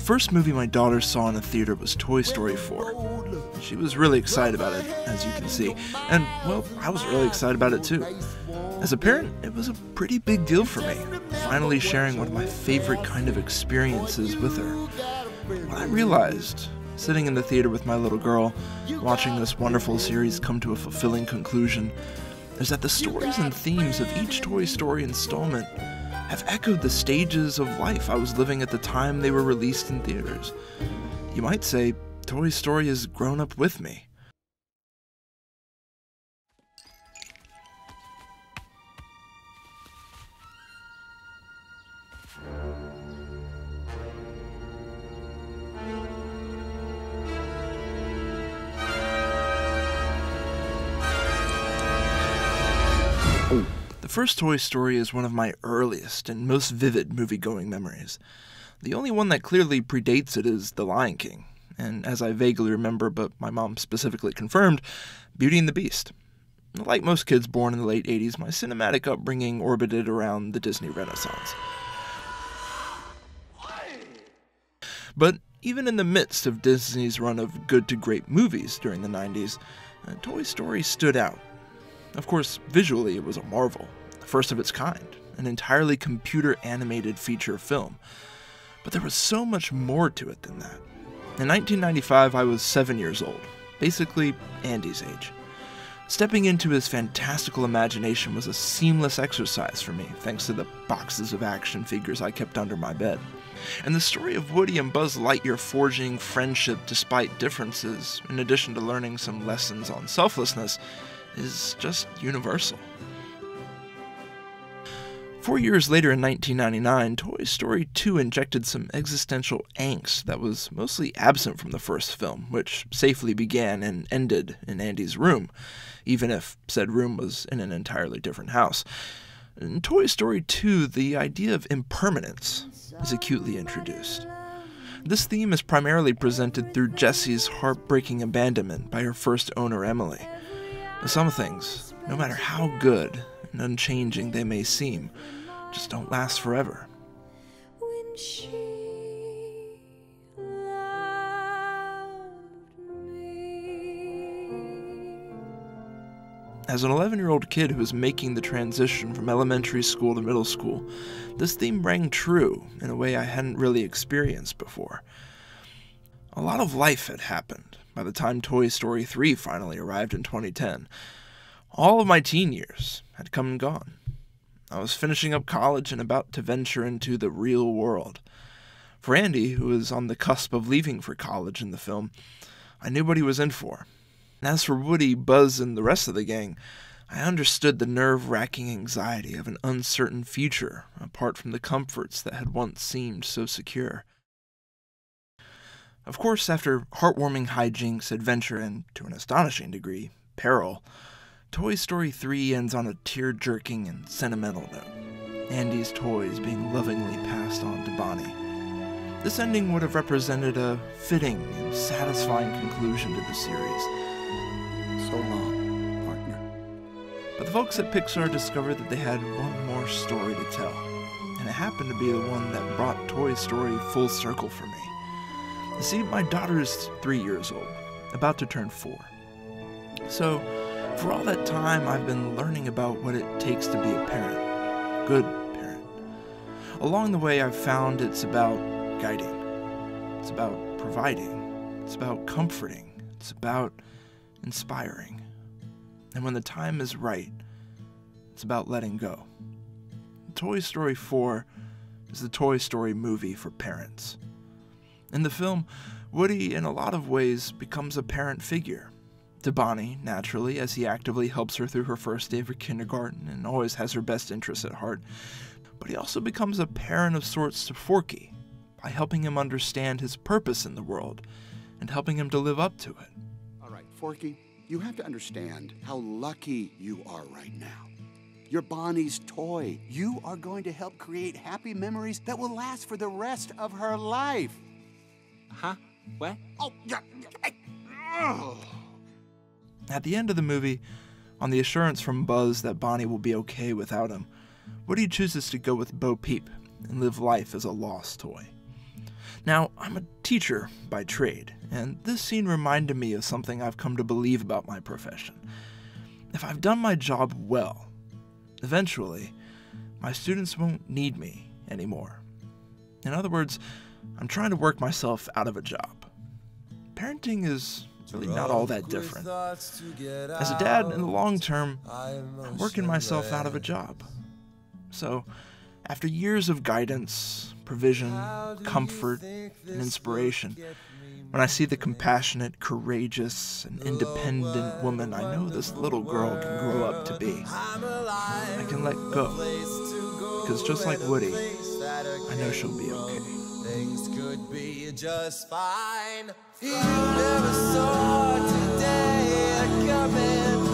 first movie my daughter saw in a theater was Toy Story 4. She was really excited about it, as you can see, and, well, I was really excited about it too. As a parent, it was a pretty big deal for me, finally sharing one of my favorite kind of experiences with her. What I realized, sitting in the theater with my little girl, watching this wonderful series come to a fulfilling conclusion, is that the stories and themes of each Toy Story installment have echoed the stages of life I was living at the time they were released in theaters. You might say, Toy Story has grown up with me. The first Toy Story is one of my earliest and most vivid movie-going memories. The only one that clearly predates it is The Lion King, and as I vaguely remember, but my mom specifically confirmed, Beauty and the Beast. Like most kids born in the late 80s, my cinematic upbringing orbited around the Disney Renaissance. But even in the midst of Disney's run of good to great movies during the 90s, Toy Story stood out. Of course, visually it was a marvel, the first of its kind, an entirely computer-animated feature film. But there was so much more to it than that. In 1995, I was 7 years old, basically Andy's age. Stepping into his fantastical imagination was a seamless exercise for me, thanks to the boxes of action figures I kept under my bed. And the story of Woody and Buzz Lightyear forging friendship despite differences, in addition to learning some lessons on selflessness, is just universal. 4 years later in 1999, Toy Story 2 injected some existential angst that was mostly absent from the first film, which safely began and ended in Andy's room, even if said room was in an entirely different house. In Toy Story 2, the idea of impermanence is acutely introduced. This theme is primarily presented through Jessie's heartbreaking abandonment by her first owner, Emily. Some things, no matter how good and unchanging they may seem, just don't last forever. When she loved me. As an 11-year-old kid who was making the transition from elementary school to middle school, this theme rang true in a way I hadn't really experienced before. A lot of life had happened by the time Toy Story 3 finally arrived in 2010. All of my teen years had come and gone. I was finishing up college and about to venture into the real world. For Andy, who was on the cusp of leaving for college in the film, I knew what he was in for. And as for Woody, Buzz, and the rest of the gang, I understood the nerve-wracking anxiety of an uncertain future apart from the comforts that had once seemed so secure. Of course, after heartwarming hijinks, adventure, and, to an astonishing degree, peril, Toy Story 3 ends on a tear-jerking and sentimental note, Andy's toys being lovingly passed on to Bonnie. This ending would have represented a fitting and satisfying conclusion to the series. So long, partner. But the folks at Pixar discovered that they had one more story to tell, and it happened to be the one that brought Toy Story full circle for me. You see, my daughter is 3 years old, about to turn 4. So, for all that time, I've been learning about what it takes to be a parent, good parent. Along the way, I've found it's about guiding, it's about providing, it's about comforting, it's about inspiring. And when the time is right, it's about letting go. Toy Story 4 is the Toy Story movie for parents. In the film, Woody, in a lot of ways, becomes a parent figure. To Bonnie, naturally, as he actively helps her through her first day of kindergarten and always has her best interests at heart. But he also becomes a parent of sorts to Forky, by helping him understand his purpose in the world, and helping him to live up to it. All right, Forky, you have to understand how lucky you are right now. You're Bonnie's toy. You are going to help create happy memories that will last for the rest of her life. Huh? What? Oh, yeah. At the end of the movie, on the assurance from Buzz that Bonnie will be okay without him, Woody chooses to go with Bo Peep and live life as a lost toy. Now, I'm a teacher by trade, and this scene reminded me of something I've come to believe about my profession. If I've done my job well, eventually, my students won't need me anymore. In other words, I'm trying to work myself out of a job. Parenting is really not all that different. As a dad, in the long term, I'm working myself out of a job. So, after years of guidance, provision, comfort, and inspiration, when I see the compassionate, courageous, and independent woman I know this little girl can grow up to be, I can let go. Because just like Woody, I know she'll be okay. Things could be just fine. You never saw today coming.